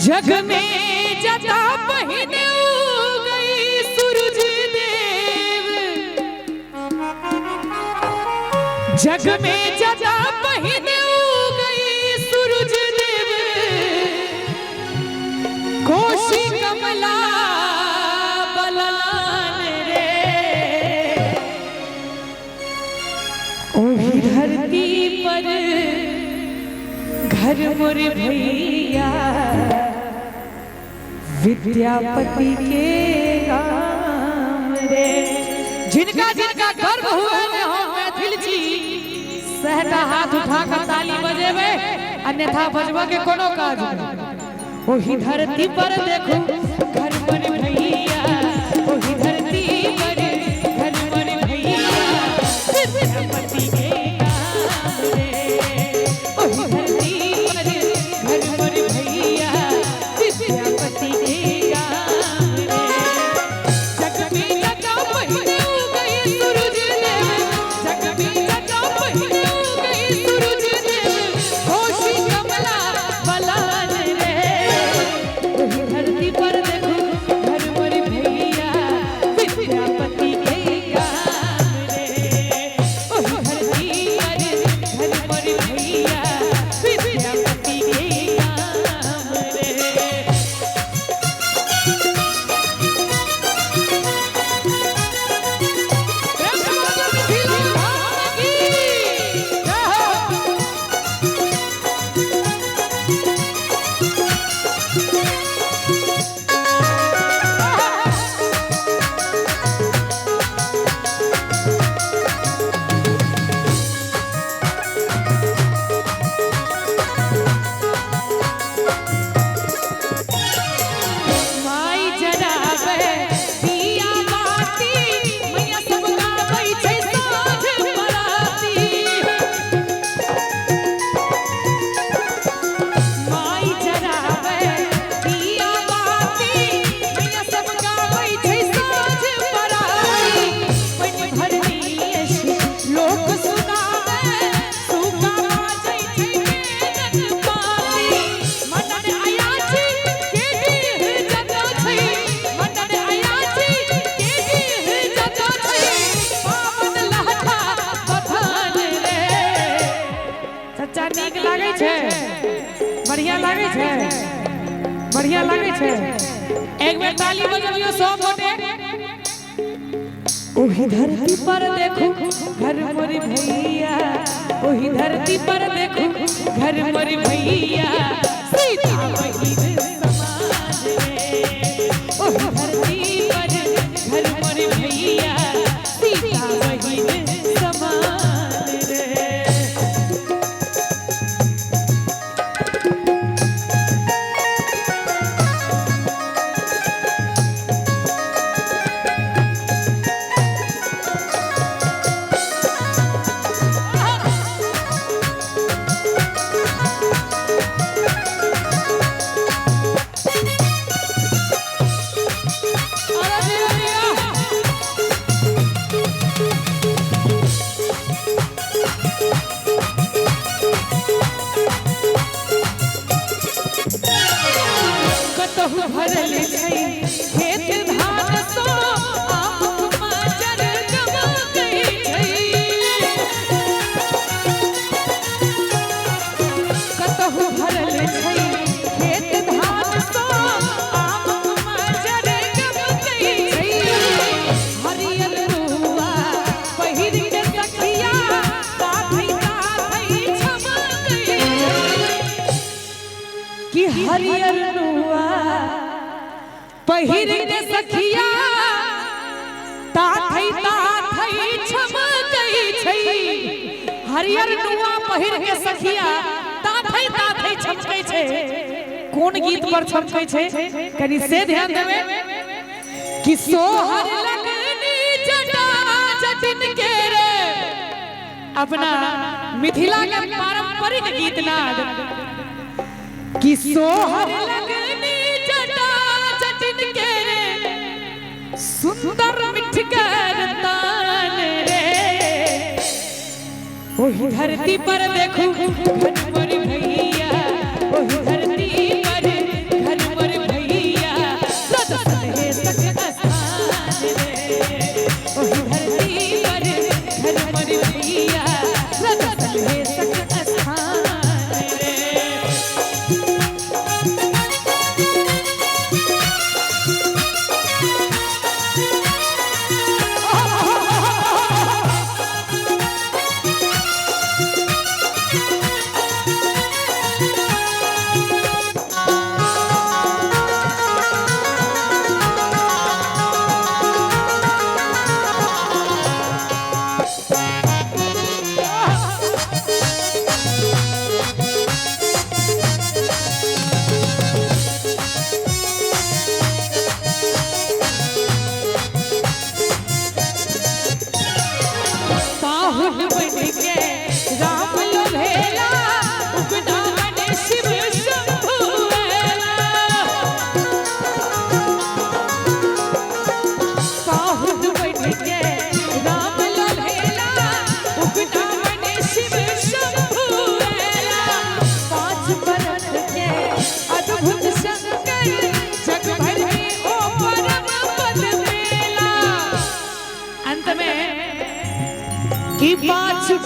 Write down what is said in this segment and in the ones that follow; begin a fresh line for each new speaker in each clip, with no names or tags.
जग में जता पहिने गई सूरज देव, जग में जता पहिने गई सूरज देव, कोशी कमला बलान रे, ओही धरती पर घर मोर भैया विद्यापति के नाम रे। जिनका जिनका गर्व हुआ हो मैथिल जी सहटा हाथ उठा कर ताली बजेबे, अन्यथा बजबा के कोनो काज नहीं। ओही धरती पर देखो घर मोर भैया, ओही धरती पर घर मोर भैया विद्यापति के नाम रे, ओही धरती पर घर मोर भैया विद्यापति के नाम रे। जग में जता पहिने गई सूरज देव, जग में जता पहिने गई सूरज देव, कोशी कमला बलान रे, ओही धरती पर देखो घर मोर भैया विद्यापति के नाम रे, ओही धरती पर घर मोर भैया विद्यापति के नाम रे। माई जरावे दिया बाती, मैया सब गाबै छै साँझ बराती। माई जरावे दिया बाती, मैया सब गाबै छै साँझ बराती। पानि भरनी लोक सुनावे, सूगा बाजै छै मेघक पाती। मनन अयाची के डीह जगह छै, मनन अयाची के डीह जगह छै, पावन लहठा बधान रे। सच्चा नीक लागे छै, बढ़िया लागे छै, बढ़िया लागे छै। एक बेर ताली बजबियो सब गोटे। ओही धरती पर देखो घर मोर भैया, ओही धरती पर देखो घर मोर भैया सीता बहिन समाज रे, ओही धरती पर घर मोर भैया सीता बहिन समाज रे। कतहु भरल छै खेत धान सो, आम मजर गमकै छै। कतहु भरल छै खेत धान सो, आम मजर गमकै छै। हरियर रुआ पहिर के सखिया काथै काथै छमकै छै, कि हरियर रुआ पहिर के सखिया ताथै ताथै छमकै छै। हरियर नुआ पहिर के सखिया ताथै ताथै छमकै छै। कोन गीत पर छमकै छै कनी से ध्यान देबे। कि सोहर लगनी जटा जटिन के रे, अपना मिथिला के पारंपरिक गीत नाद। कि सोहर लगनी जटा जटिन के रे, सुंदर मिठकर तान रे, ओही धरती पर देखो घर मोर भैया, ओही धरती पर घर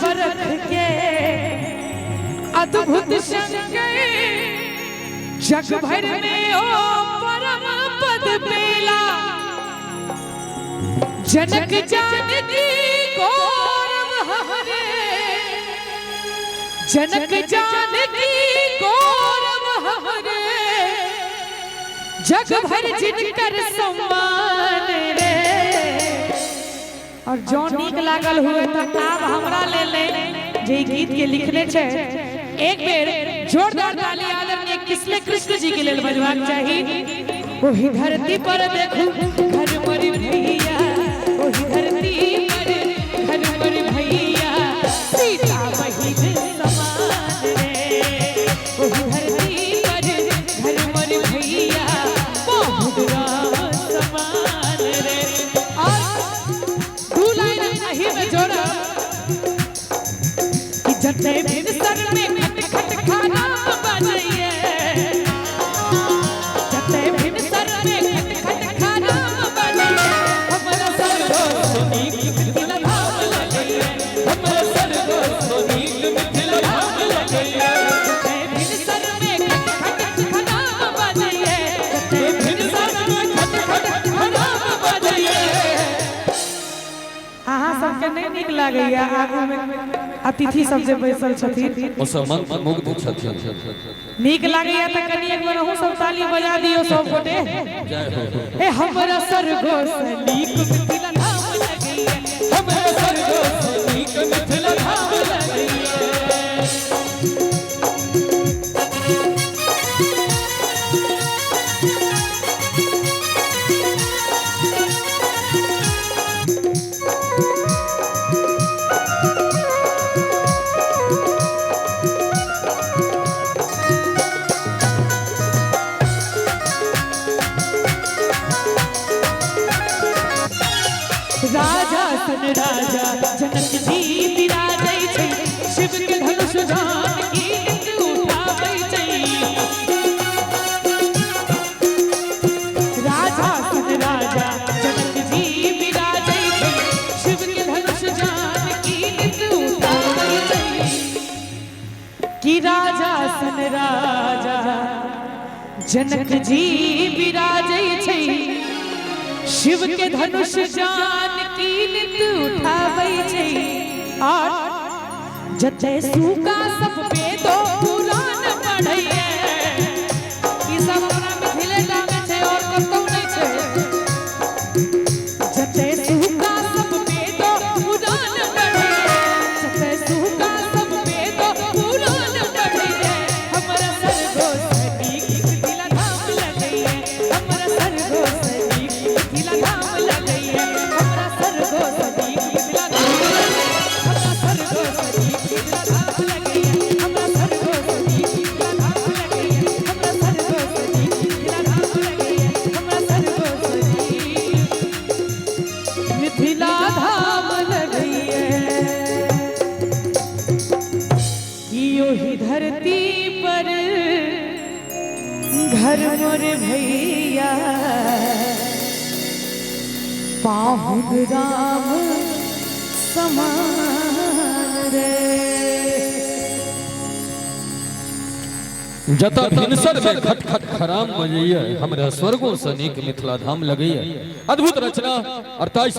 बरख के अद्भुत शंकर जग भर में ओ परम पद पेला जनक जानकी गौरव हरे जनक जानकी गौरव हरे जग भर जिनकर सम्मान रे। और जो नीक लागल हुए तो आप हमरा ले ले जे गीत के लिखने छे एक बेर जोरदार ताली आदरणीय किसले कृष्ण जी के लेल बजवाक चाही। ओही धरती पर देखू घर मरी भैया ओही धरती पर घर मरी भैया सीता बहिन समान रे ओही धरती पर घर मरी भैया बहुत राम समान रे। और दू लाइन सही में जोड़ा कि जते बिन सर में खट खट खाना बजाइए जते बिन सर में खट खट खाना बजाइए हमरा सर को नीक मिथिला धाम लगाइए हमरा सर को नीक मिथिला धाम लगाइए जते बिन सर में खट खट खाना बजाइए जते बिन सर में खट खट खाना बजाइए। अहाँ सबके नहीं नीक लागैया आगू में अतिथि सब जे बैसल छथिन
ओ सब मन मुग्ध छथिन
नीक लागैया त कनी एक बार अहूँ सब ताली बजा दियो सब गोटे। ए हमरा सरगो से नीक मिथिला धाम लगैया हमरा सरगो से नीक मिथिला धाम लगैया। राजा सन राजा जनक जी विराजै छै शिव के धनुष जान की उठाबै छै राजा सन राजा जनक जी विराजै छै शिव के धनुष जान की उठाबै छै कि राजा सन राजा जनक जी विराजै छै शिव के धनुष जान की नित उठाबै छै। और जते सूका सब पे दो पुराण पढ़ैए ई सब हमरा मिथिला में छै और कतौ नहीं छै जते सूका सब पे दो पुराण पढ़ैए जते सूका सब पे दो पुराण पढ़ैए हमरा सरगो से नीक मिथिला धाम लगैए हमरा सरगो से नीक मिथिला धाम लगैए हमरा सरगो से नीक मिथिला धाम हमरा सरगो से नीक मिथिला धाम लगैए हमरा सरगो से नीक मिथिला धाम लगैए हमरा सरगो से नीक मिथिला धाम लगैए हमरा सरगो से नीक मिथिला धाम लगैए। कि ओही धरती पर घर मोर भैया पाहुन राम समान रे।
जता भिनसर में खट खट खराम बजैया हमरा स्वर्गों से नीक मिथिला धाम लगैया। अद्भुत रचना 28